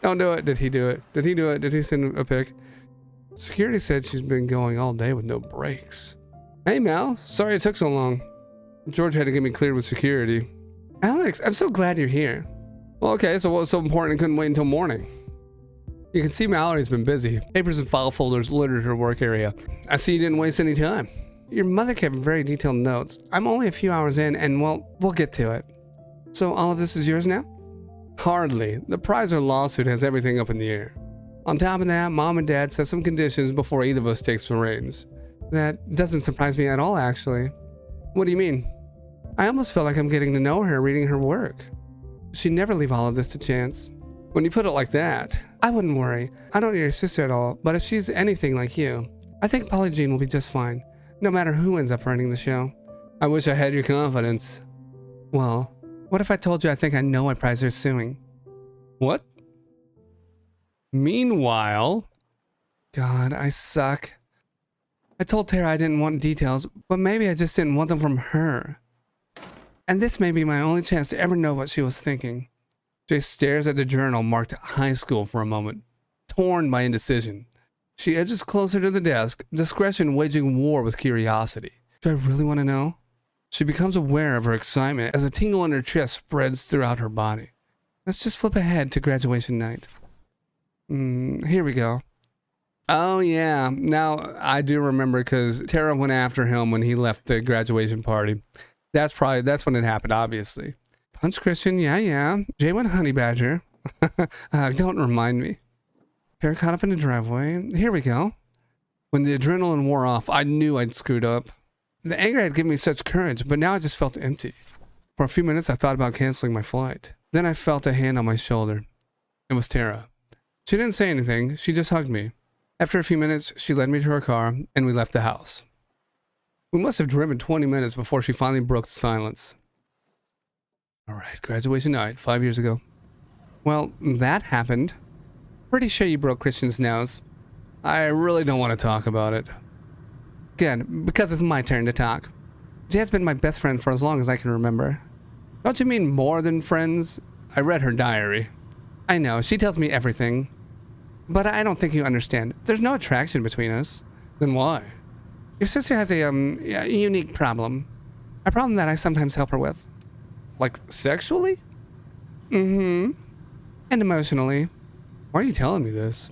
Don't do it. Did he do it? Did he do it? Did he send a pic? Security said she's been going all day with no breaks. Hey, Mal. Sorry it took so long. George had to get me cleared with security. Alex, I'm so glad you're here. Well, okay, so what was so important it couldn't wait until morning? You can see Mallory's been busy. Papers and file folders littered her work area. I see you didn't waste any time. Your mother kept very detailed notes. I'm only a few hours in and, well, we'll get to it. So all of this is yours now? Hardly. The Prizer lawsuit has everything up in the air. On top of that, Mom and Dad set some conditions before either of us takes the reins. That doesn't surprise me at all, actually. What do you mean? I almost feel like I'm getting to know her reading her work. She'd never leave all of this to chance. When you put it like that, I wouldn't worry. I don't know your sister at all, but if she's anything like you, I think Polygene will be just fine, no matter who ends up running the show. I wish I had your confidence. Well, what if I told you I think I know why Prizer's suing? What? Meanwhile... God, I suck. I told Tara I didn't want details, but maybe I just didn't want them from her. And this may be my only chance to ever know what she was thinking. Jay stares at the journal marked high school for a moment, torn by indecision. She edges closer to the desk, discretion waging war with curiosity. Do I really want to know? She becomes aware of her excitement as a tingle in her chest spreads throughout her body. Let's just flip ahead to graduation night. Here we go. Oh yeah, now I do remember because Tara went after him when he left the graduation party. That's when it happened, obviously. Punch Christian, yeah. Jay went honey badger. Don't remind me. Tara caught up in the driveway. Here we go. When the adrenaline wore off, I knew I'd screwed up. The anger had given me such courage, but now I just felt empty. For a few minutes, I thought about canceling my flight. Then I felt a hand on my shoulder. It was Tara. She didn't say anything, she just hugged me. After a few minutes, she led me to her car, and we left the house. We must have driven 20 minutes before she finally broke the silence. Alright, graduation night, 5 years ago. Well, that happened. Pretty sure you broke Christian's nose. I really don't want to talk about it. Good, because it's my turn to talk. Jay's been my best friend for as long as I can remember. Don't you mean more than friends? I read her diary. I know, she tells me everything. But I don't think you understand. There's no attraction between us. Then why? Your sister has a unique problem. A problem that I sometimes help her with. Like, sexually? Mm-hmm. And emotionally. Why are you telling me this?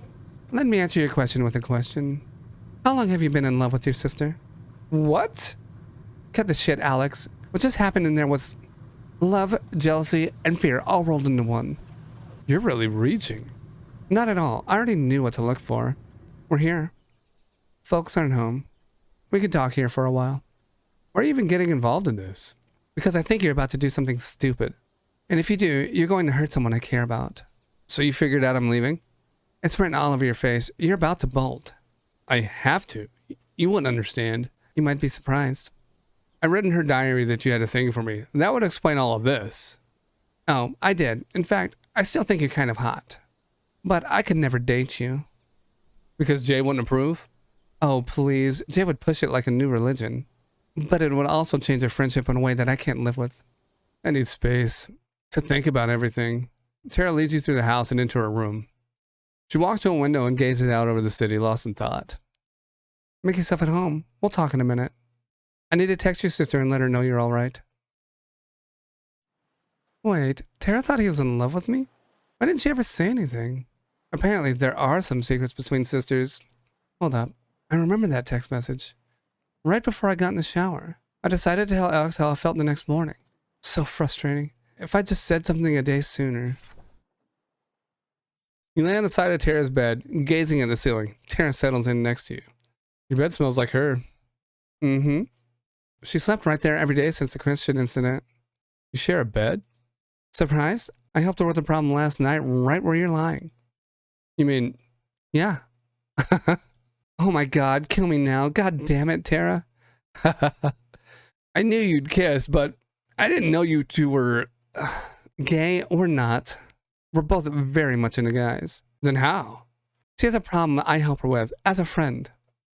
Let me answer your question with a question. How long have you been in love with your sister? What? Cut the shit, Alex. What just happened in there was love, jealousy, and fear all rolled into one. You're really reaching. Not at all. I already knew what to look for. We're here. Folks aren't home. We could talk here for a while. Why are you even getting involved in this? Because I think you're about to do something stupid. And if you do, you're going to hurt someone I care about. So you figured out I'm leaving? It's written all over your face. You're about to bolt. I have to. You wouldn't understand. You might be surprised. I read in her diary that you had a thing for me. That would explain all of this. Oh, I did. In fact, I still think you're kind of hot. But I could never date you. Because Jay wouldn't approve? Oh, please. Jay would push it like a new religion. But it would also change our friendship in a way that I can't live with. I need space to think about everything. Tara leads you through the house and into her room. She walks to a window and gazes out over the city, lost in thought. Make yourself at home. We'll talk in a minute. I need to text your sister and let her know you're all right. Wait, Tara thought he was in love with me? Why didn't she ever say anything? Apparently there are some secrets between sisters. Hold up. I remember that text message. Right before I got in the shower, I decided to tell Alex how I felt the next morning. So frustrating. If I just said something a day sooner. You lay on the side of Tara's bed, gazing at the ceiling. Tara settles in next to you. Your bed smells like her. Mm-hmm. She slept right there every day since the Christian incident. You share a bed? Surprise? I helped her with the problem last night right where you're lying. You mean, yeah. Oh my god, kill me now. God damn it, Tara. I knew you'd kiss, but I didn't know you two were gay or not. We're both very much into guys. Then how? She has a problem I help her with, as a friend.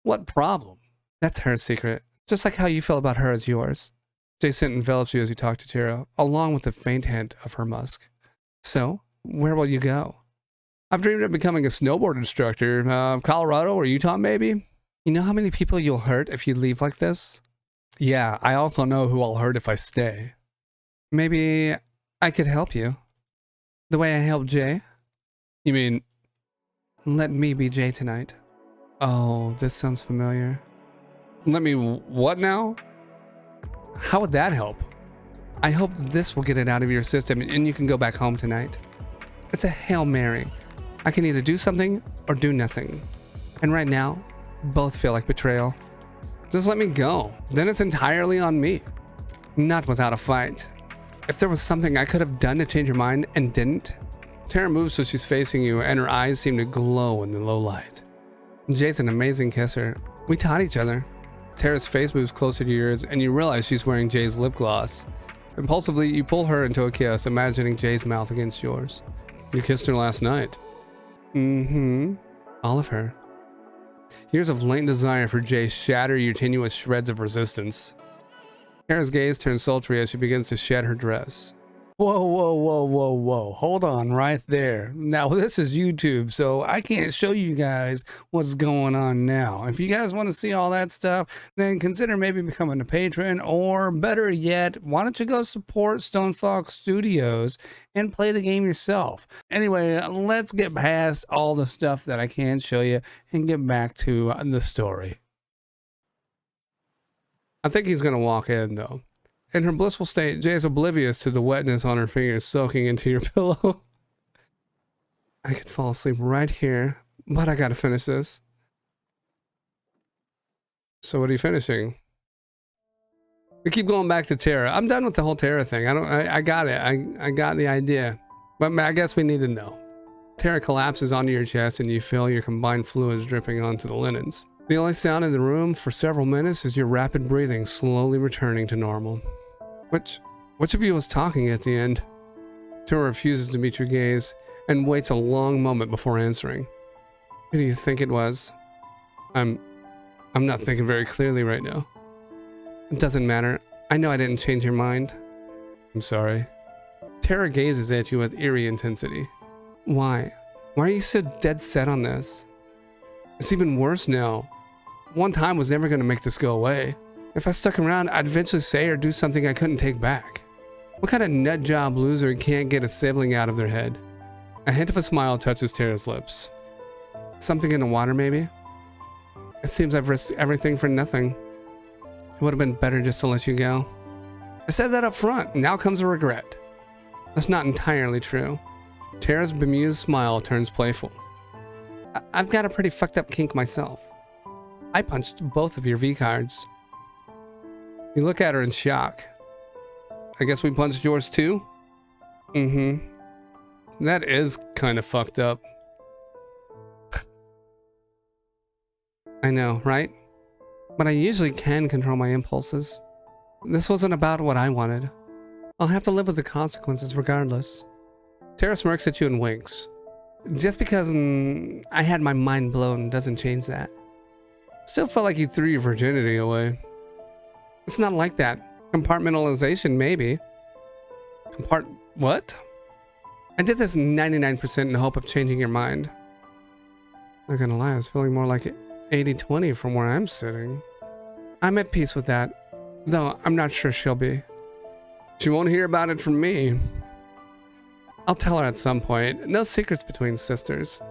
What problem? That's her secret. Just like how you feel about her is yours. Jason envelops you as you talk to Tara, along with a faint hint of her musk. So, where will you go? I've dreamed of becoming a snowboard instructor. Colorado or Utah, maybe? You know how many people you'll hurt if you leave like this? Yeah, I also know who I'll hurt if I stay. Maybe I could help you. The way I helped Jay? You mean, let me be Jay tonight. Oh, this sounds familiar. Let me what now? How would that help? I hope this will get it out of your system and you can go back home tonight. It's a Hail Mary. I can either do something or do nothing. And right now, both feel like betrayal. Just let me go. Then it's entirely on me. Not without a fight. If there was something I could have done to change your mind and didn't. Tara moves so she's facing you and her eyes seem to glow in the low light. Jay's an amazing kisser. We taught each other. Tara's face moves closer to yours and you realize she's wearing Jay's lip gloss. Impulsively, you pull her into a kiss, imagining Jay's mouth against yours. You kissed her last night. Mm-hmm. All of her. Years of latent desire for Jay shatter your tenuous shreds of resistance. Tara's gaze turns sultry as she begins to shed her dress. Whoa, whoa, whoa, whoa, whoa. Hold on right there. Now, this is YouTube, so I can't show you guys what's going on now. If you guys want to see all that stuff, then consider maybe becoming a patron, or better yet, why don't you go support Stone Fox Studios and play the game yourself? Anyway, let's get past all the stuff that I can't show you and get back to the story. I think he's going to walk in, though. In her blissful state, Jay is oblivious to the wetness on her fingers soaking into your pillow. I could fall asleep right here, but I gotta finish this. So what are you finishing? We keep going back to Tara. I'm done with the whole Tara thing. I got it. I got the idea. But I guess we need to know. Tara collapses onto your chest and you feel your combined fluids dripping onto the linens. The only sound in the room for several minutes is your rapid breathing slowly returning to normal. Which of you was talking at the end? Tara refuses to meet your gaze and waits a long moment before answering. Who do you think it was? I'm not thinking very clearly right now. It doesn't matter. I know I didn't change your mind. I'm sorry. Tara gazes at you with eerie intensity. Why? Why are you so dead set on this? It's even worse now. One time was never going to make this go away. If I stuck around, I'd eventually say or do something I couldn't take back. What kind of nut job loser can't get a sibling out of their head? A hint of a smile touches Tara's lips. Something in the water, maybe? It seems I've risked everything for nothing. It would have been better just to let you go. I said that up front. Now comes a regret. That's not entirely true. Tara's bemused smile turns playful. I've got a pretty fucked up kink myself. I punched both of your V cards. You look at her in shock. I guess we punched yours too? Mm-hmm. That is kind of fucked up. I know, right? But I usually can control my impulses. This wasn't about what I wanted. I'll have to live with the consequences regardless. Tara smirks at you and winks. Just because I had my mind blown doesn't change that. Still felt like you threw your virginity away. It's not like that. Compartmentalization, maybe. What? I did this 99% in the hope of changing your mind. Not gonna lie, I was feeling more like 80-20 from where I'm sitting. I'm at peace with that, though I'm not sure she'll be. She won't hear about it from me. I'll tell her at some point. No secrets between sisters.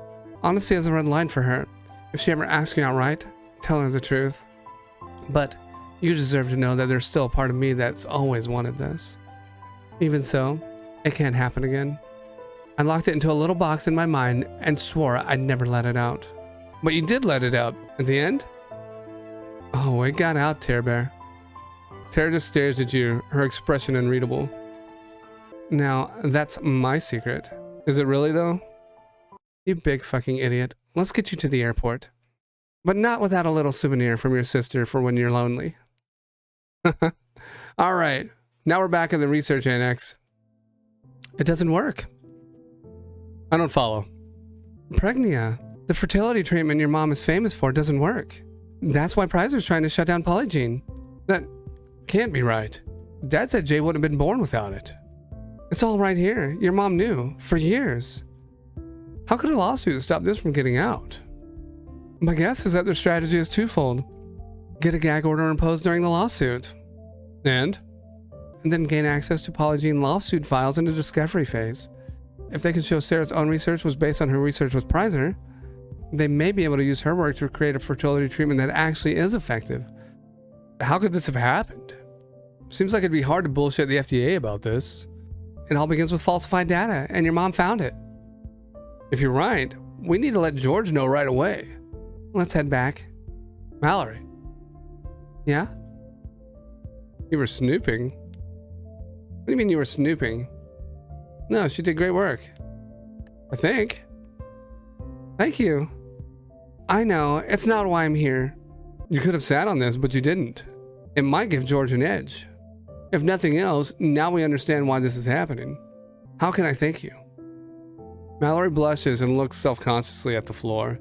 Honesty is a red line for her. If she ever asks you outright, tell her the truth. But you deserve to know that there's still a part of me that's always wanted this. Even so, it can't happen again. I locked it into a little box in my mind and swore I'd never let it out. But you did let it out at the end? Oh, it got out, Tara Bear. Tara just stares at you, her expression unreadable. Now, that's my secret. Is it really, though? You big fucking idiot. Let's get you to the airport. But not without a little souvenir from your sister for when you're lonely. Alright, now we're back in the research annex. It doesn't work. I don't follow. Pregnia, the fertility treatment your mom is famous for, doesn't work. That's why Prizer's trying to shut down Polygene. That can't be right. Dad said Jay wouldn't have been born without it. It's all right here. Your mom knew. For years. How could a lawsuit stop this from getting out? My guess is that their strategy is twofold. Get a gag order imposed during the lawsuit. And then gain access to Polygene lawsuit files in the discovery phase. If they can show Sarah's own research was based on her research with Prizer, they may be able to use her work to create a fertility treatment that actually is effective. How could this have happened? Seems like it'd be hard to bullshit the FDA about this. It all begins with falsified data, and your mom found it. If you're right, we need to let George know right away. Let's head back. Mallory. Yeah? You were snooping? What do you mean you were snooping? No, she did great work. I think. Thank you. I know, it's not why I'm here. You could have sat on this, but you didn't. It might give George an edge. If nothing else, now we understand why this is happening. How can I thank you? Mallory blushes and looks self-consciously at the floor.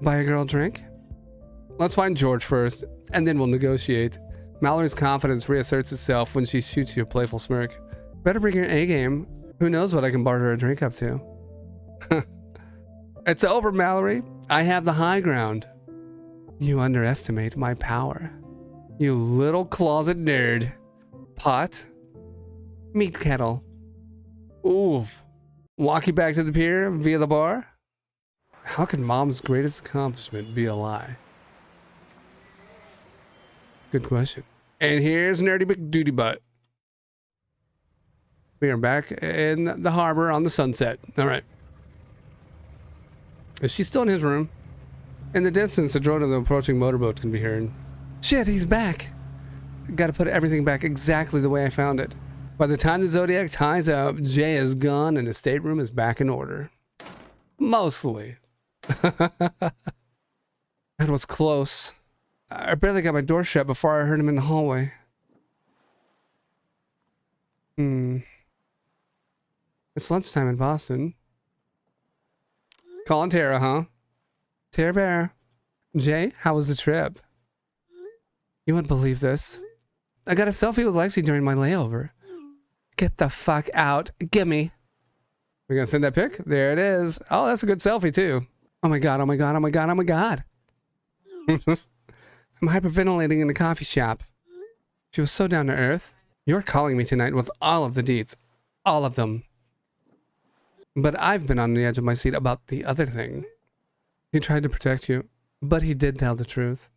Buy a girl a drink? Let's find George first, and then we'll negotiate. Mallory's confidence reasserts itself when she shoots you a playful smirk. Better bring your A game. Who knows what I can barter a drink up to? It's over, Mallory. I have the high ground. You underestimate my power. You little closet nerd. Pot? Meat kettle. Oof. Walk you back to the pier via the bar? How can mom's greatest accomplishment be a lie? Good question. And here's Nerdy McDuty Butt. We are back in the harbor on the Sunset. All right. Is she still in his room? In the distance, the drone of the approaching motorboat can be heard. Shit, he's back. Gotta put everything back exactly the way I found it. By the time the Zodiac ties up, Jay is gone and his stateroom is back in order. Mostly. That was close. I barely got my door shut before I heard him in the hallway. It's lunchtime in Boston. Calling Tara, huh? Tara Bear. Jay, how was the trip? You wouldn't believe this. I got a selfie with Lexi during my layover. Get the fuck out. Gimme. We're gonna send that pic. There it is. Oh, that's a good selfie too. Oh my god, oh my god, oh my god, oh my god. I'm hyperventilating in the coffee shop. She was so down to earth. You're calling me tonight with all of the deets. All of them. But I've been on the edge of my seat about the other thing. He tried to protect you, but he did tell the truth.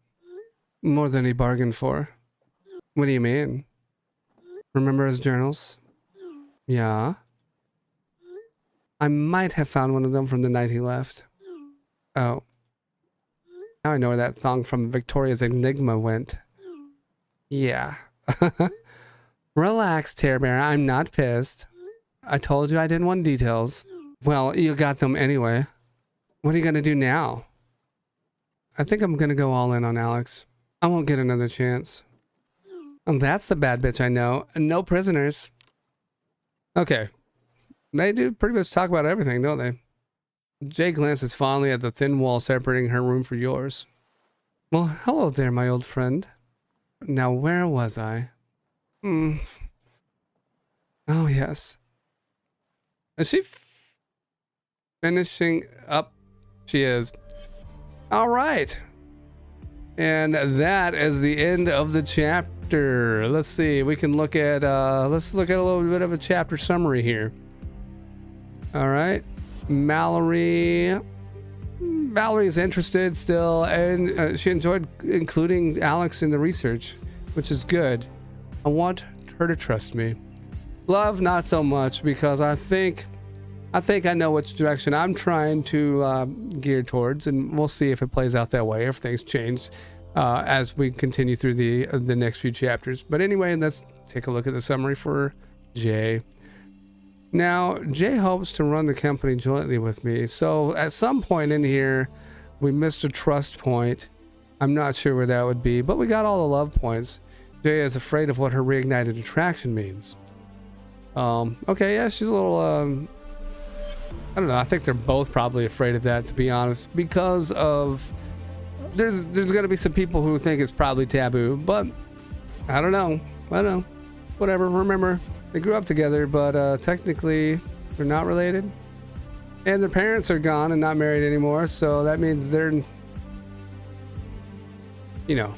More than he bargained for. What do you mean? Remember his journals? Yeah. I might have found one of them from the night he left. Oh. Now I know where that thong from Victoria's Enigma went. Yeah. Relax, Tear Bear. I'm not pissed. I told you I didn't want details. Well, you got them anyway. What are you gonna do now? I think I'm gonna go all in on Alex. I won't get another chance. And that's the bad bitch I know. No prisoners. Okay. They do pretty much talk about everything, don't they? Jay glances fondly at the thin wall separating her room from yours. Well, hello there, my old friend. Now, where was I? Oh, yes. Is she finishing up? She is. All right. And that is the end of the chapter. Let's see. We can look at, let's look at a little bit of a chapter summary here. All right. Mallory is interested still, and she enjoyed including Alex in the research, which is good. I want her to trust me. Love, not so much, because I think I know which direction I'm trying to gear towards, and we'll see if it plays out that way, if things change as we continue through the next few chapters. But anyway, let's take a look at the summary for Jay. Now, Jay hopes to run the company jointly with me, so at some point in here, we missed a trust point. I'm not sure where that would be, but we got all the love points. Jay is afraid of what her reignited attraction means. Okay, yeah, she's a little, I don't know, I think they're both probably afraid of that, to be honest, because of, there's gonna be some people who think it's probably taboo, but I don't know, whatever. Remember, they grew up together, but technically they're not related, and their parents are gone and not married anymore, so that means they're, you know.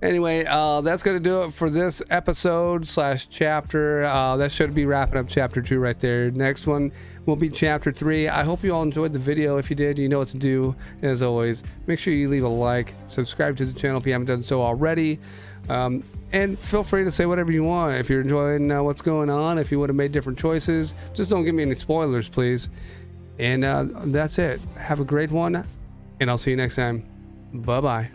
Anyway, that's going to do it for this episode / chapter. That should be wrapping up chapter 2 right there. Next one will be chapter 3. I hope you all enjoyed the video. If you did, you know what to do. As always, make sure you leave a like, subscribe to the channel if you haven't done so already, and feel free to say whatever you want. If you're enjoying what's going on, if you would have made different choices, just don't give me any spoilers, please. And that's it. Have a great one, and I'll see you next time. Bye-bye.